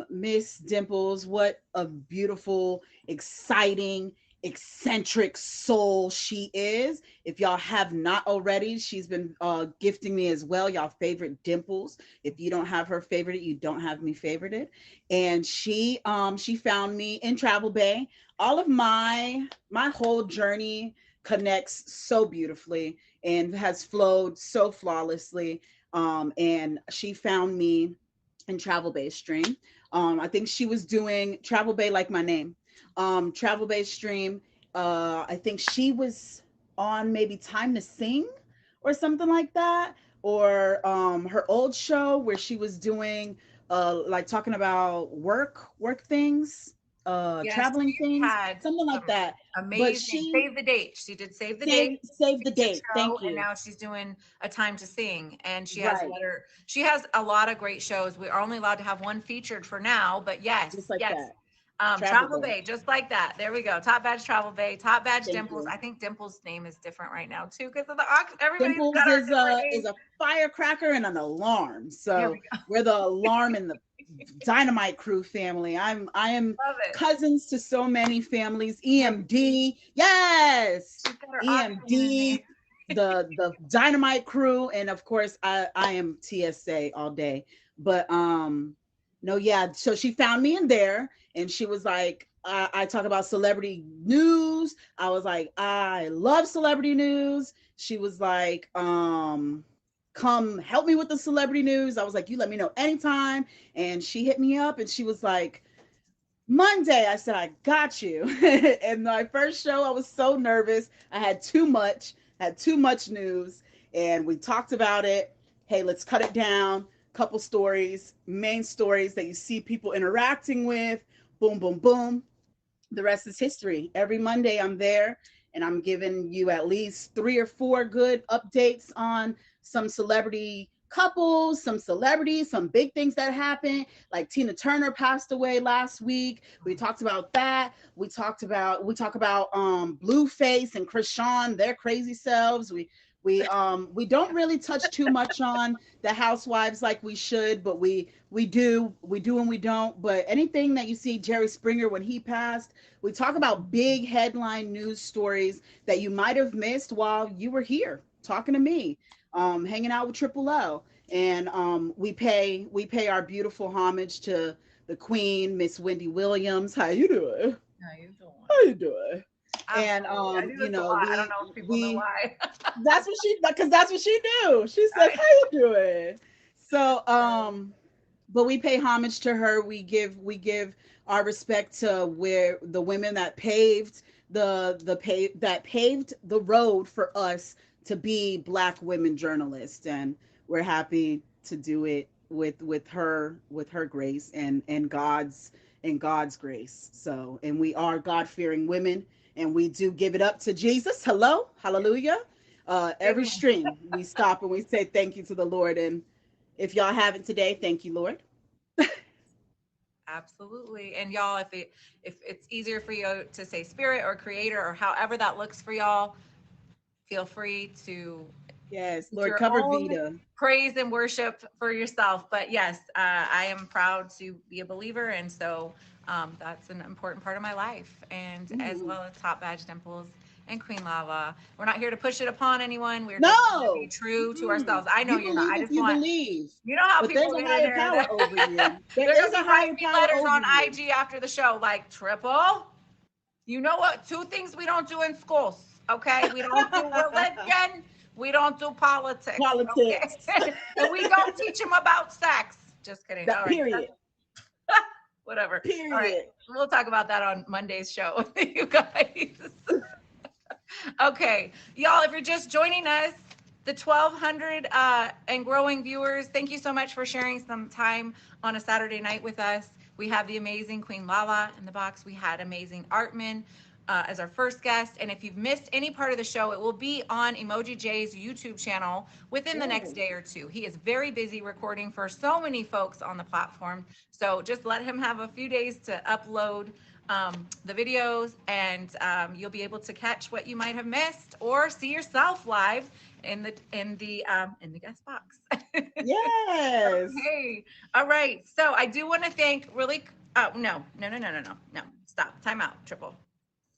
Miss Dimples, what a beautiful, exciting, eccentric soul she is. If y'all have not already, she's been gifting me as well, y'all favorite Dimples. If you don't have her favorite, you don't have me favorited. And she found me in Travel Bay. All of my whole journey connects so beautifully and has flowed so flawlessly. And she found me in Travel Bay stream. I think she was doing Travel Bay like my name. Travel Bay stream. I think she was on maybe Time to Sing or something like that, or her old show where she was doing like talking about work things, Yes, traveling she things, had something like some that. But amazing she Save the Date. She did Save the Date. save She the did date. show, Thank and you. now she's doing A Time to Sing. And Right. she has a lot of great shows. We are only allowed to have one featured for now, but yes, Just like yes. that. Travel Travel Bay. Bay, just like that. There we go. Top Badge Travel Bay, Top Badge Thank Dimples. you. I think Dimples' name is different right now too, because of everybody's Dimples got our different is names. a firecracker and an alarm. There So we go. we're the alarm in the Dynamite Crew family. I am Love it. cousins to so many families. EMD, yes, She's got her oxygen in EMD, the Dynamite Crew, and of course I am TSA all day. But no, yeah. So she found me in there, and she was like, I talk about celebrity news. I was like, I love celebrity news. She was like, come help me with the celebrity news. I was like, you let me know anytime. And she hit me up and she was like, Monday. I said, I got you. And my first show, I was so nervous. I had too much news. And we talked about it. Hey, let's cut it down. Couple stories, main stories that you see people interacting with. Boom, boom, boom. The rest is history. Every Monday I'm there and I'm giving you at least 3 or 4 good updates on some celebrity couples, some celebrities, some big things that happened. Like Tina Turner passed away last week. We talked about that. We talk about Blueface and Krishan, their crazy selves. We don't really touch too much on the housewives like we should, but we do and we don't. But anything that you see Jerry Springer when he passed, we talk about big headline news stories that you might have missed while you were here talking to me, hanging out with Triple L. And we pay our beautiful homage to the Queen, Miss Wendy Williams. How you doing? How you doing? How you doing? And Absolutely. I do this you a know, lot. I don't know if people know why. that's what she do. She said, "How you doing?" So, but we pay homage to her. We give our respect to where the women that paved that paved the road for us to be Black women journalists, and we're happy to do it with her grace and God's grace. So, and we are God-fearing women, and we do give it up to Jesus. Hello, hallelujah. Every stream we stop and we say thank you to the Lord. And if y'all haven't today, thank you, Lord. Absolutely. And y'all, if it's easier for you to say spirit or creator or however that looks for y'all, feel free to Yes, Lord, your cover own Vita. praise and worship for yourself. But yes, I am proud to be a believer, and so that's an important part of my life, and as well as Top Badge Dimples and Queen Lava. We're not here to push it upon anyone. We're just going to be true to ourselves. I know you're not. I just want believe. you know how But people there's a get in higher there. power over you. They're There is gonna a be higher writing me power letters over on you. IG after the show, like Triple. You know what? 2 things we don't do in schools. Okay, we don't do religion. We don't do politics. Politics. Okay? And we don't teach them about sex. Just kidding. That All right. period. Whatever. Period. All right. We'll talk about that on Monday's show, you guys. Okay, y'all, if you're just joining us, the 1,200 and growing viewers, thank you so much for sharing some time on a Saturday night with us. We have the amazing Queen Lala in the box. We had amazing Artman as our first guest. And if you've missed any part of the show, it will be on Emoji J's YouTube channel within the next day or two. He is very busy recording for so many folks on the platform. So just let him have a few days to upload the videos, and you'll be able to catch what you might have missed or see yourself live in the guest box. Yes. Okay. All right. So I do want to thank really. No. Stop. Time out. Triple.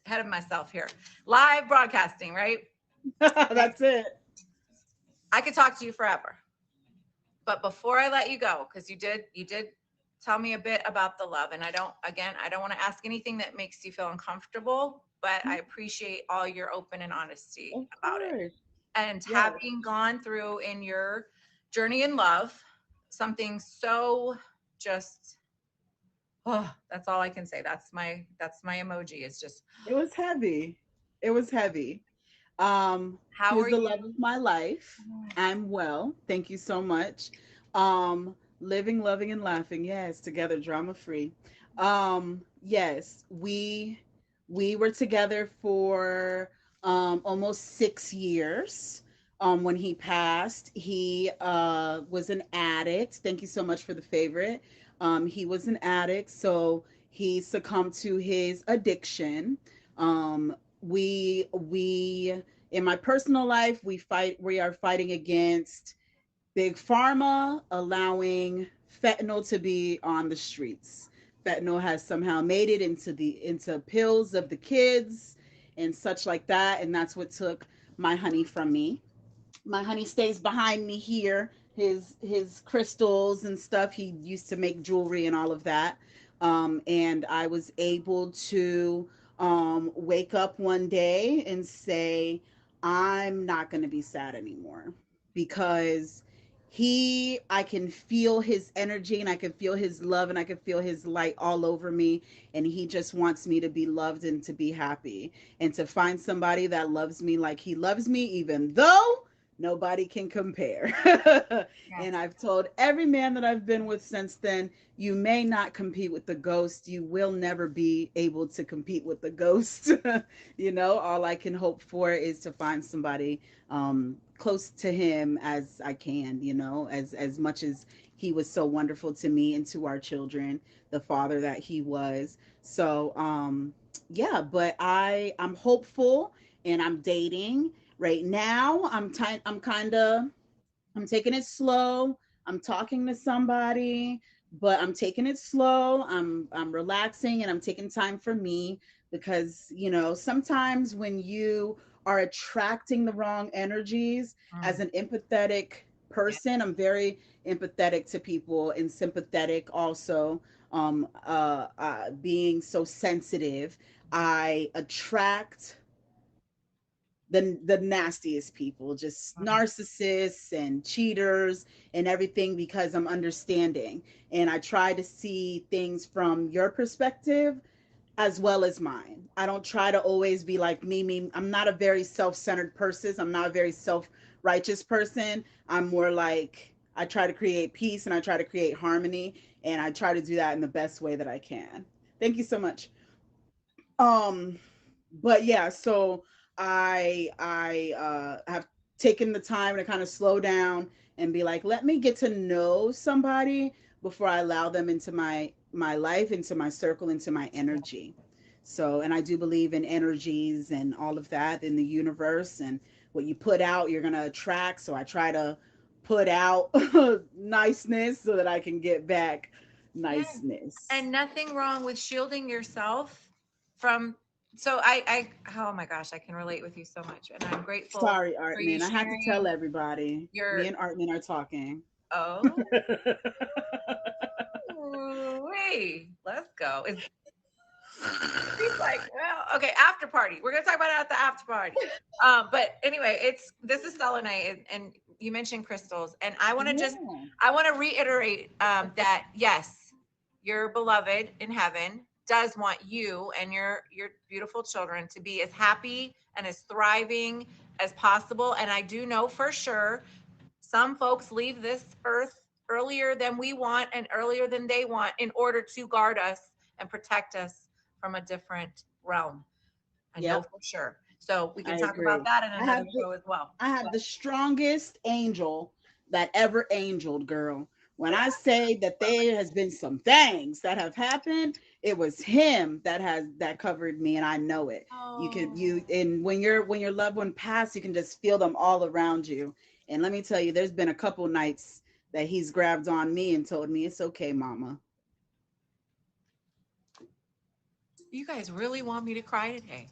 Ahead of myself here. Live broadcasting, right? That's it. I could talk to you forever, but before I let you go, because you did tell me a bit about the love, and I don't want to ask anything that makes you feel uncomfortable, but I appreciate all your open and honesty about it. And having gone through in your journey in love, something so just, that's all I can say. That's my emoji. It's just, it was heavy. how He's are the you? love of my life. I'm well. Thank you so much. Living, loving, and laughing. Yes, together, drama free. Yes, we were together for almost 6 years. When he passed, he was an addict. Thank you so much for the favorite. He was an addict, so he succumbed to his addiction. We in my personal life, we are fighting against Big Pharma allowing fentanyl to be on the streets. Fentanyl has somehow made it into pills of the kids and such like that, and that's what took my honey from me. My honey stays behind me here. His crystals and stuff. He used to make jewelry and all of that. And I was able to wake up one day and say, I'm not going to be sad anymore because I can feel his energy and I can feel his love and I can feel his light all over me. And he just wants me to be loved and to be happy and to find somebody that loves me like he loves me, even though nobody can compare. And I've told every man that I've been with since then, you may not compete with the ghost. You will never be able to compete with the ghost. All I can hope for is to find somebody close to him as I can, as much as he was so wonderful to me and to our children, the father that he was. So yeah, but I'm hopeful and I'm dating right now. I'm taking it slow. I'm talking to somebody, but I'm taking it slow. I'm relaxing and I'm taking time for me because, sometimes when you are attracting the wrong energies as an empathetic person, I'm very empathetic to people and sympathetic also. Being so sensitive, I attract the nastiest people, just narcissists and cheaters and everything because I'm understanding and I try to see things from your perspective as well as mine. I don't try to always be like me. I'm not a very self-centered person. I'm not a very self-righteous person. I'm more like I try to create peace and I try to create harmony and I try to do that in the best way that I can. Thank you so much. But yeah, so I have taken the time to kind of slow down and be like, let me get to know somebody before I allow them into my life, into my circle, into my energy. So, and I do believe in energies and all of that in the universe, and what you put out, you're gonna attract. So I try to put out niceness so that I can get back niceness. And nothing wrong with shielding yourself from. So I oh my gosh, I can relate with you so much, and I'm grateful. Sorry, for you Artman. I have to tell sharing everybody. Me and Artman are talking. Oh, wait, let's go. He's like, well, okay, after party. We're gonna talk about it at the after party. But anyway, this is selenite, and you mentioned crystals, and I want to I want to reiterate that yes, your beloved in heaven does want you and your beautiful children to be as happy and as thriving as possible. And I do know for sure some folks leave this earth earlier than we want and earlier than they want in order to guard us and protect us from a different realm. I know for sure. So we can talk about that in another show as well. I have the strongest angel that ever angeled, girl. When I say that there has been some things that have happened, it was him that covered me, and I know it. And when your loved one passed, you can just feel them all around you. And let me tell you, there's been a couple nights that he's grabbed on me and told me, it's okay, mama. You guys really want me to cry today?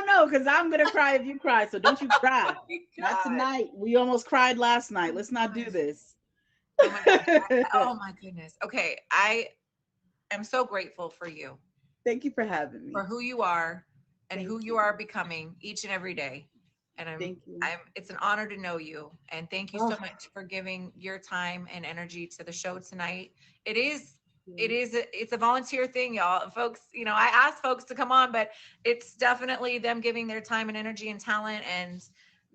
No, because I'm gonna cry if you cry. So don't you cry. Not tonight. We almost cried last night. Let's not do this. Oh my goodness. Okay, I am so grateful for you. Thank you for having me. For who you are and who you are becoming each and every day. And it's an honor to know you. And thank you so much for giving your time and energy to the show tonight. It's a volunteer thing, y'all. Folks, I ask folks to come on, but it's definitely them giving their time and energy and talent and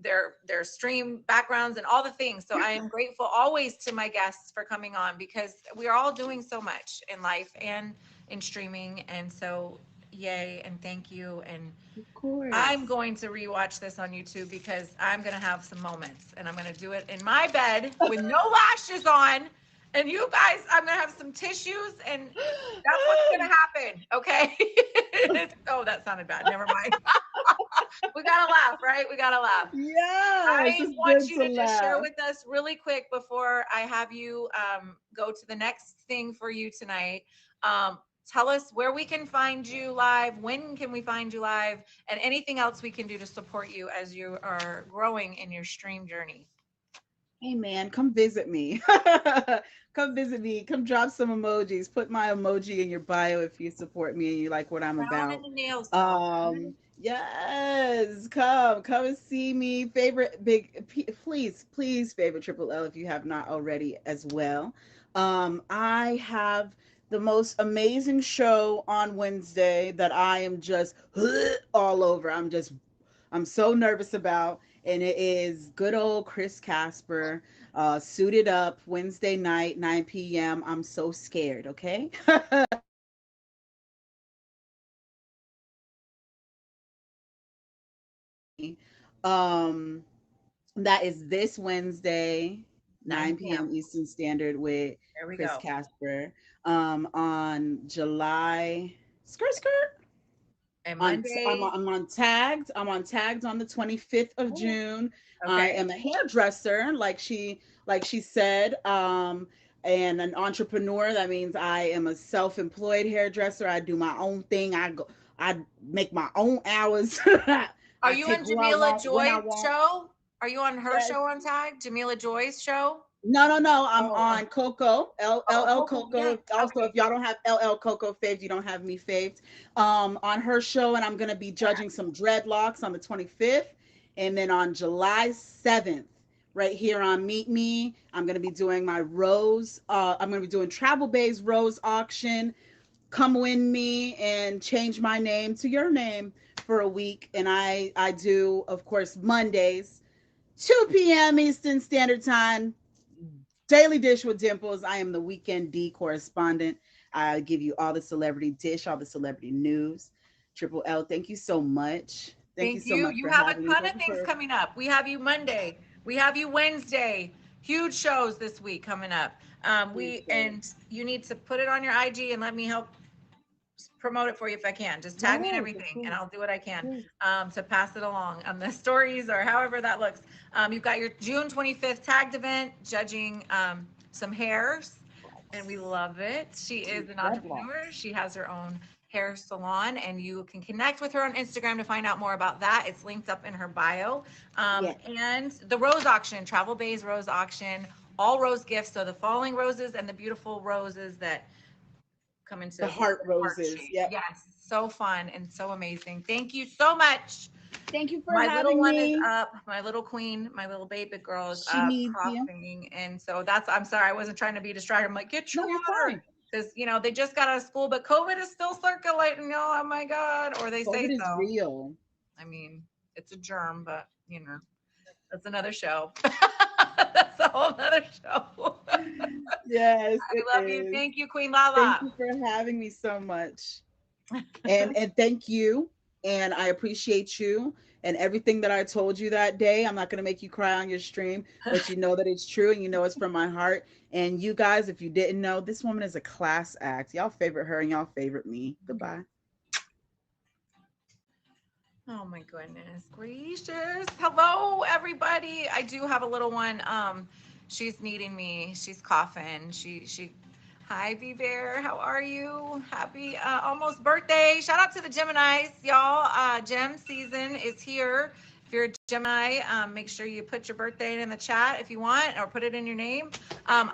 their stream backgrounds and all the things. So I am grateful always to my guests for coming on, because we are all doing so much in life and in streaming. And so yay and thank you. And Of course. I'm going to rewatch this on YouTube, because I'm going to have some moments, and I'm going to do it in my bed with no lashes on. And you guys, I'm going to have some tissues, and that's what's going to happen. Okay. Oh, that sounded bad. Never mind. We got to laugh, right? We got to laugh. Yeah. I want you to just share with us really quick before I have you go to the next thing for you tonight. Tell us where we can find you live, when can we find you live, and anything else we can do to support you as you are growing in your stream journey. Hey man, come visit me. Come visit me. Come drop some emojis. Put my emoji in your bio if you support me and you like what I'm Brown about. in the nails. Yes, come and see me. Please favorite Triple L if you have not already as well. I have the most amazing show on Wednesday that I am just all over. I'm so nervous about, and it is good old Chris Casper, Suited Up, Wednesday night, 9 p.m. I'm so scared, okay? That is this Wednesday, 9 p.m. Eastern Standard with Chris Casper. On July skirt. And Monday, I'm on Tagged. I'm on Tagged on the 25th of June. Okay. I am a hairdresser, like she said, and an entrepreneur. That means I am a self-employed hairdresser. I do my own thing. I make my own hours. Are you on Jamila Joy's show? Are you on her show on Tag? Jamila Joy's show? No. I'm on Coco, LL Coco. Yeah. Also, if y'all don't have LL Coco faved, you don't have me faved. On her show, and I'm going to be judging some dreadlocks on the 25th. And then on July 7th, right here on Meet Me, I'm going to be doing my rose. I'm going to be doing Travel Bay's rose auction. Come win me and change my name to your name for a week. And I do, of course, Mondays, 2 p.m. Eastern Standard Time. Daily Dish with Dimples. I am the Weekend D correspondent. I give you all the celebrity dish, all the celebrity news. Triple L, thank you so much. Thank you so much. You have a ton of things coming up. We have you Monday. We have you Wednesday. Huge shows this week coming up. And you need to put it on your IG and let me help promote it for you if I can. Just tag me and everything, and I'll do what I can to pass it along on the stories or however that looks. You've got your June 25th tagged event judging some hairs, and we love it. She is an entrepreneur. She has her own hair salon, and you can connect with her on Instagram to find out more about that. It's linked up in her bio. And the rose auction, Travel Bay's rose auction, all rose gifts. So the falling roses and the beautiful roses that come into the heart roses. Yes, so fun and so amazing. Thank you so much. Thank you for having me. My little one is up. My little queen, my little baby girl is up coughing. And so I'm sorry, I wasn't trying to be distracted. I'm like, get your water. Because, they just got out of school, but COVID is still circulating. Oh my God. Or they say COVID is real. I mean, it's a germ, but that's another show. That's a whole other show. Yes. I love you. Thank you, Queen Lala. Thank you for having me so much. And thank you. And I appreciate you and everything that I told you that day. I'm not going to make you cry on your stream, but you know that it's true and you know it's from my heart. And you guys, if you didn't know, this woman is a class act. Y'all favorite her and y'all favorite me. Goodbye. Oh my goodness gracious. Hello, everybody. I do have a little one. She's needing me. She's coughing. Hi, V-Bear. How are you? Happy almost birthday. Shout out to the Geminis, y'all. Gem season is here. If you're a Gemini, make sure you put your birthday in the chat if you want, or put it in your name. My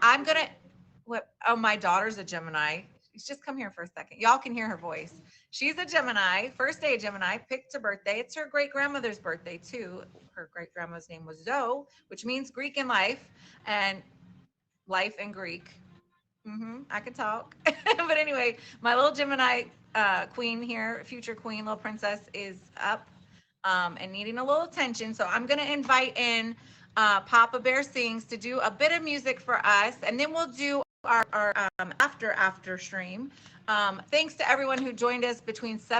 daughter's a Gemini. Just come here for a second. Y'all can hear her voice. She's a Gemini, first day Gemini, picked a birthday. It's her great-grandmother's birthday, too. Her great-grandma's name was Zoe, which means Greek in life, and life in Greek. I can talk. But anyway, my little Gemini queen here, future queen, little princess, is up. and needing a little attention. So I'm going to invite in Papa Bear Sings to do a bit of music for us, and then we'll do our after stream. Thanks to everyone who joined us between 7